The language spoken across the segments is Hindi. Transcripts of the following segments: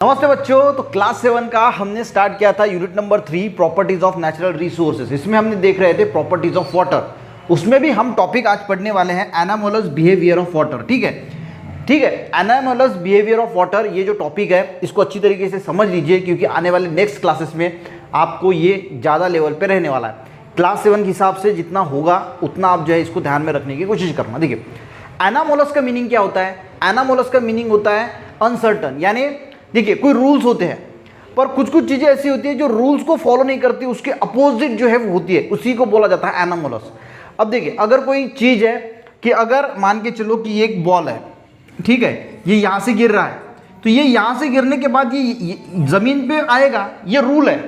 नमस्ते बच्चों। तो क्लास 7 का हमने स्टार्ट किया था unit number 3 properties of natural resources. इसमें हमने देख रहे थे प्रॉपर्टीज ऑफ वाटर। उसमें भी हम टॉपिक आज पढ़ने वाले हैं एनामोलस बिहेवियर ऑफ वाटर। ठीक है, एनामोलस बिहेवियर ऑफ वाटर ये जो टॉपिक है इसको अच्छी तरीके से समझ लीजिए, क्योंकि आने वाले नेक्स्ट क्लासेस में आपको ये ज़्यादा लेवल पे रहने वाला है। क्लास 7 के हिसाब से जितना होगा उतना आप जो है इसको ध्यान में रखने की कोशिश करना। देखिए, एनामोलस का मीनिंग क्या होता है? एनामोलस का मीनिंग होता है अनसर्टन। यानी देखिए, कोई रूल्स होते हैं पर कुछ कुछ चीज़ें ऐसी होती है जो रूल्स को फॉलो नहीं करती, उसके अपोजिट जो है वो होती है, उसी को बोला जाता है एनामोलस। अब देखिए, अगर कोई चीज़ है कि अगर मान के चलो कि ये एक बॉल है, ठीक है, ये यहाँ से गिर रहा है, तो ये यहाँ से गिरने के बाद ये ज़मीन पे आएगा, ये रूल है।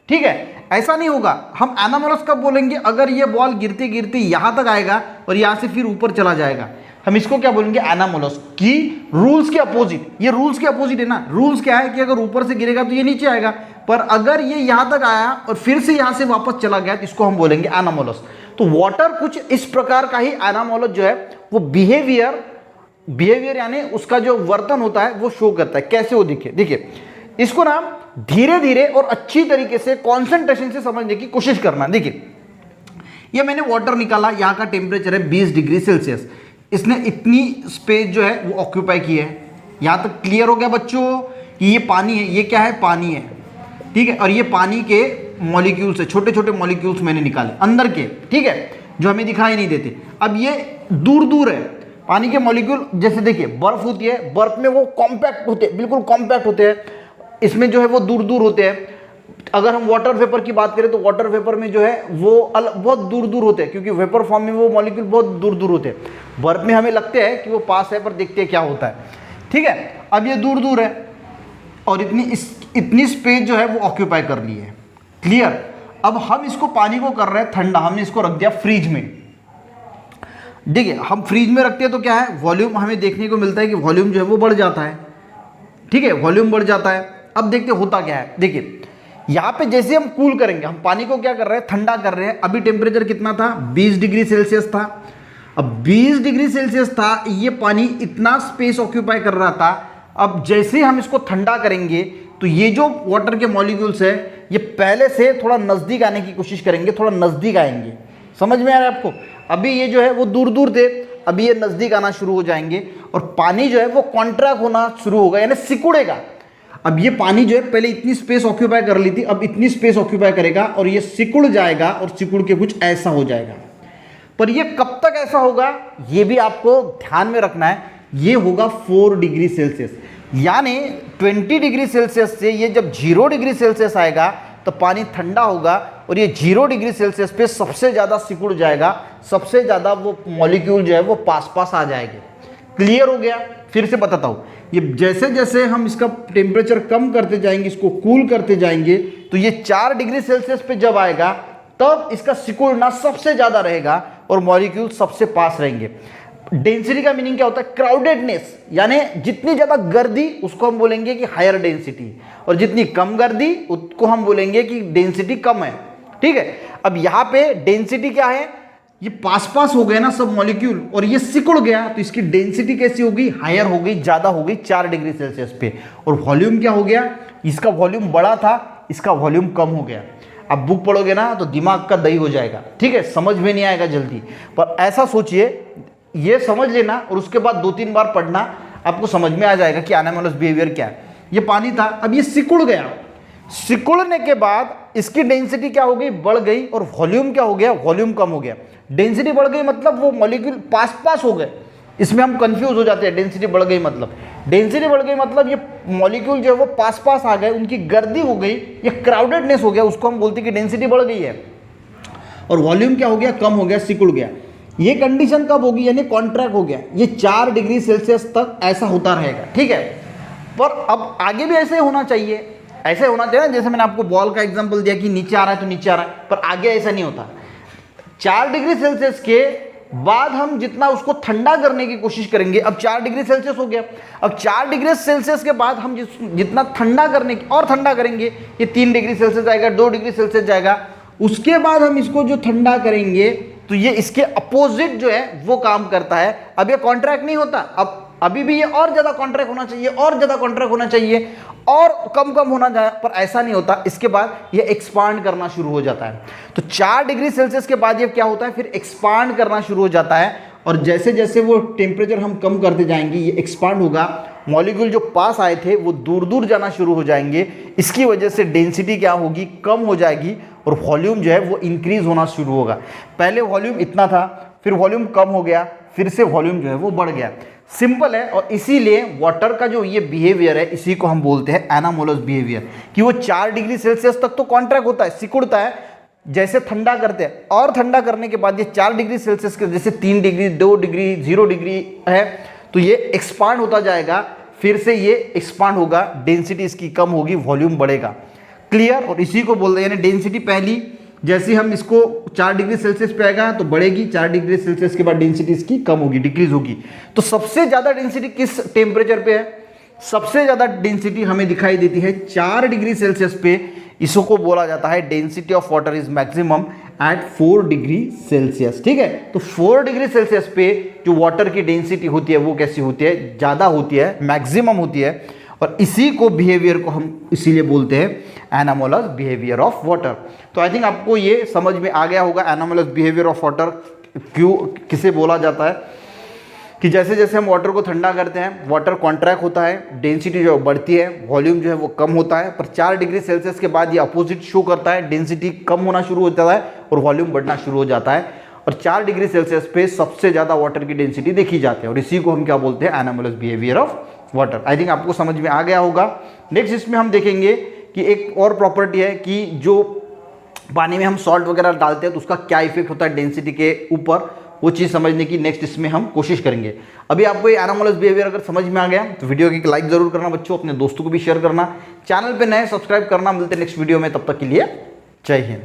ठीक है, ऐसा नहीं होगा। हम एनामोलस कब बोलेंगे? अगर ये बॉल गिरते गिरते यहाँ तक आएगा और यहाँ से फिर ऊपर चला जाएगा, हम इसको क्या बोलेंगे? एनामोलस। की रूल्स के अपोजिट। ये रूल्स के अपोजिट है ना। रूल्स क्या है कि अगर ऊपर से गिरेगा तो ये नीचे आएगा, पर अगर ये यहाँ तक आया और फिर से यहाँ से वापस चला गया तो इसको हम बोलेंगे एनामोलस। तो वाटर कुछ इस प्रकार का ही एनामोलस जो है वो बिहेवियर यानी उसका जो वर्तन होता है वो शो करता है। कैसे वो देखिए, इसको ना धीरे धीरे और अच्छी तरीके से कॉन्सेंट्रेशन से समझने की कोशिश करना। देखिए, ये मैंने वाटर निकाला, यहाँ का टेम्परेचर है 20 डिग्री सेल्सियस। इसने इतनी स्पेस जो है वो ऑक्यूपाई की है। यहाँ तक क्लियर हो गया बच्चों कि ये पानी है। ये क्या है? पानी है। ठीक है, और ये पानी के मॉलिक्यूल्स है, छोटे छोटे मॉलिक्यूल्स मैंने निकाले अंदर के, ठीक है, जो हमें दिखाई नहीं देते। अब ये दूर दूर है पानी के मॉलिक्यूल। जैसे देखिए, बर्फ होती है, बर्फ में वो कॉम्पैक्ट होते हैं, बिल्कुल कॉम्पैक्ट होते हैं। इसमें जो है वो दूर दूर होते हैं। अगर हम वाटर वेपर की बात करें तो वाटर वेपर में जो है वो बहुत दूर दूर होते हैं, क्योंकि वेपर फॉर्म में वो मॉलिक्यूल बहुत दूर दूर होते हैं। बर्फ में हमें लगते हैं कि वो पास है, पर देखते हैं क्या होता है। ठीक है, अब ये दूर दूर है और इतनी स्पेस जो है वो ऑक्यूपाई कर ली है। क्लियर? अब हम इसको पानी को कर रहे हैं ठंडा, हमने इसको रख दिया फ्रिज में। देखिए, हम फ्रिज में रखते हैं तो क्या है, वॉल्यूम हमें देखने को मिलता है कि वॉल्यूम जो है वो बढ़ जाता है। ठीक है, वॉल्यूम बढ़ जाता है। अब देखते होता क्या है। देखिए, यहाँ पे जैसे हम कूल करेंगे, हम पानी को क्या कर रहे हैं? ठंडा कर रहे हैं। अभी टेम्परेचर कितना था? 20 डिग्री सेल्सियस था। अब 20 डिग्री सेल्सियस था, ये पानी इतना स्पेस ऑक्यूपाई कर रहा था। अब जैसे हम इसको ठंडा करेंगे तो ये जो वाटर के मॉलिक्यूल्स है ये पहले से थोड़ा नज़दीक आने की कोशिश करेंगे, थोड़ा नज़दीक आएंगे। समझ में आ रहा है आपको? अभी ये जो है वो दूर दूर थे, अभी ये नज़दीक आना शुरू हो जाएंगे और पानी जो है वो कॉन्ट्रैक्ट होना शुरू होगा, यानी सिकुड़ेगा। अब ये पानी जो है पहले इतनी स्पेस ऑक्यूपाई कर ली थी, अब इतनी स्पेस ऑक्यूपाई करेगा और ये सिकुड़ जाएगा और सिकुड़ के कुछ ऐसा हो जाएगा। पर ये कब तक ऐसा होगा ये भी आपको ध्यान में रखना है। ये होगा 4 डिग्री सेल्सियस, यानी 20 डिग्री सेल्सियस से ये जब 0 डिग्री सेल्सियस आएगा तो पानी ठंडा होगा और ये 0 डिग्री सेल्सियस पे सबसे ज़्यादा सिकुड़ जाएगा, सबसे ज़्यादा वो मॉलिक्यूल जो है वो पास आ जाएंगे। क्लियर हो गया? फिर से बताता हूँ, ये जैसे जैसे हम इसका टेम्परेचर कम करते जाएंगे, इसको कूल करते जाएंगे, तो ये 4 डिग्री सेल्सियस पे जब आएगा तब इसका सिकुड़ना सबसे ज़्यादा रहेगा और मॉलिक्यूल सबसे पास रहेंगे। डेंसिटी का मीनिंग क्या होता है? क्राउडेडनेस, यानी जितनी ज़्यादा गर्दी उसको हम बोलेंगे कि हायर डेंसिटी, और जितनी कम गर्दी उसको हम बोलेंगे कि डेंसिटी कम है। ठीक है, अब यहाँ पे डेंसिटी क्या है? ये पास हो गए ना सब मॉलिक्यूल और ये सिकुड़ गया, तो इसकी डेंसिटी कैसी होगी? हायर हो गई, ज़्यादा हो गई 4 डिग्री सेल्सियस पे। और वॉल्यूम क्या हो गया? इसका वॉल्यूम बड़ा था, इसका वॉल्यूम कम हो गया। अब बुक पढ़ोगे ना तो दिमाग का दही हो जाएगा। ठीक है, समझ में नहीं आएगा जल्दी, पर ऐसा सोचिए, ये समझ लेना और उसके बाद 2-3 बार पढ़ना, आपको समझ में आ जाएगा कि एनामोलस बिहेवियर क्या है। ये पानी था, अब ये सिकुड़ गया। सिकुड़ने के बाद इसकी डेंसिटी क्या हो गई? बढ़ गई। और वॉल्यूम क्या हो गया? वॉल्यूम कम हो गया। डेंसिटी बढ़ गई मतलब वो मॉलिक्यूल पास हो गए। इसमें हम कंफ्यूज हो जाते हैं। डेंसिटी बढ़ गई मतलब ये मॉलिक्यूल जो है वो पास आ गए, उनकी गर्दी हो गई, ये क्राउडेडनेस हो गया, उसको हम बोलते हैं कि डेंसिटी बढ़ गई है। और वॉल्यूम क्या हो गया? कम हो गया, सिकुड़ गया। ये कंडीशन कब होगी? यानी कॉन्ट्रैक्ट हो गया। ये 4 डिग्री सेल्सियस तक ऐसा होता रहेगा। ठीक है, पर अब आगे भी ऐसे होना चाहिए। ऐसे होना चाहिए ना, जैसे मैंने आपको बॉल का एग्जांपल दिया कि नीचे आ रहा है तो नीचे आ रहा है, पर आगे ऐसा नहीं होता। 4 डिग्री सेल्सियस के बाद हम जितना उसको ठंडा करने की कोशिश करेंगे, अब 4 डिग्री सेल्सियस हो गया, अब 4 डिग्री सेल्सियस के बाद हम जितना ठंडा करने की और ठंडा करेंगे, ये 3 डिग्री सेल्सियस जाएगा, 2 डिग्री सेल्सियस जाएगा। उसके बाद हम इसको जो ठंडा करेंगे तो ये इसके अपोजिट जो है वो काम करता है। अब ये कॉन्ट्रैक्ट नहीं होता, अब अभी भी ये और ज़्यादा कॉन्ट्रैक्ट होना चाहिए, और ज़्यादा कॉन्ट्रैक्ट होना चाहिए, और कम कम होना जाए, पर ऐसा नहीं होता। इसके बाद ये एक्सपांड करना शुरू हो जाता है। तो 4 डिग्री सेल्सियस के बाद ये क्या होता है, फिर एक्सपांड करना शुरू हो जाता है। और जैसे जैसे वो टेम्परेचर हम कम करते जाएंगे ये एक्सपांड होगा, मॉलिक्यूल जो पास आए थे वो दूर दूर जाना शुरू हो जाएंगे। इसकी वजह से डेंसिटी क्या होगी, कम हो जाएगी, और वॉल्यूम जो है वो इंक्रीज होना शुरू होगा। पहले वॉल्यूम इतना था, फिर वॉल्यूम कम हो गया, फिर से वॉल्यूम जो है वो बढ़ गया। सिंपल है। और इसीलिए वाटर का जो ये बिहेवियर है इसी को हम बोलते हैं एनामोलस बिहेवियर, कि वो 4 डिग्री सेल्सियस तक तो कॉन्ट्रैक्ट होता है, सिकुड़ता है, जैसे ठंडा करते हैं, और ठंडा करने के बाद ये 4 डिग्री सेल्सियस के जैसे 3 डिग्री 2 डिग्री 0 डिग्री है तो ये एक्सपांड होता जाएगा, फिर से ये एक्सपांड होगा, डेंसिटी इसकी कम होगी, वॉल्यूम बढ़ेगा। क्लियर। और इसी को बोलते हैं, यानी डेंसिटी पहली जैसे हम इसको 4 डिग्री सेल्सियस पे आएगा तो बढ़ेगी, 4 डिग्री सेल्सियस के बाद डेंसिटी इसकी कम होगी, डिक्रीज होगी। तो सबसे ज्यादा डेंसिटी किस टेम्परेचर पे है, सबसे ज्यादा डेंसिटी हमें दिखाई देती है 4 डिग्री सेल्सियस पे। इसको बोला जाता है density of water is maximum at 4 degree Celsius. ठीक है। तो 4 डिग्री सेल्सियस पे जो वाटर की डेंसिटी होती है वो कैसी होती है, ज्यादा होती है, मैक्सिमम होती है। और इसी को बिहेवियर को हम इसीलिए बोलते हैं एनामोलस बिहेवियर ऑफ वाटर। तो आई थिंक आपको ये समझ में आ गया होगा एनामोलस बिहेवियर ऑफ वाटर क्यों, किसे बोला जाता है। कि जैसे जैसे हम वाटर को ठंडा करते हैं वाटर कॉन्ट्रैक्ट होता है, डेंसिटी जो बढ़ती है, वॉल्यूम जो है वो कम होता है। पर 4 डिग्री सेल्सियस के बाद ये अपोजिट शो करता है, डेंसिटी कम होना शुरू हो जाता है और वॉल्यूम बढ़ना शुरू हो जाता है। और 4 डिग्री सेल्सियस पे सबसे ज़्यादा वाटर की डेंसिटी देखी जाती है, और इसी को हम क्या बोलते हैं, anomalous behaviour of water. I think आपको समझ में आ गया होगा। नेक्स्ट इसमें हम देखेंगे कि एक और प्रॉपर्टी है कि जो पानी में हम सॉल्ट वगैरह डालते हैं तो उसका क्या इफेक्ट होता है डेंसिटी के ऊपर, वो चीज़ समझने की नेक्स्ट इसमें हम कोशिश करेंगे। अभी आपको ये एनामोलस बिहेवियर अगर समझ में आ गया तो वीडियो की लाइक जरूर करना बच्चों, अपने दोस्तों को भी शेयर करना, चैनल पे नए सब्सक्राइब करना। मिलते हैं नेक्स्ट वीडियो में, तब तक के लिए जय हिंद।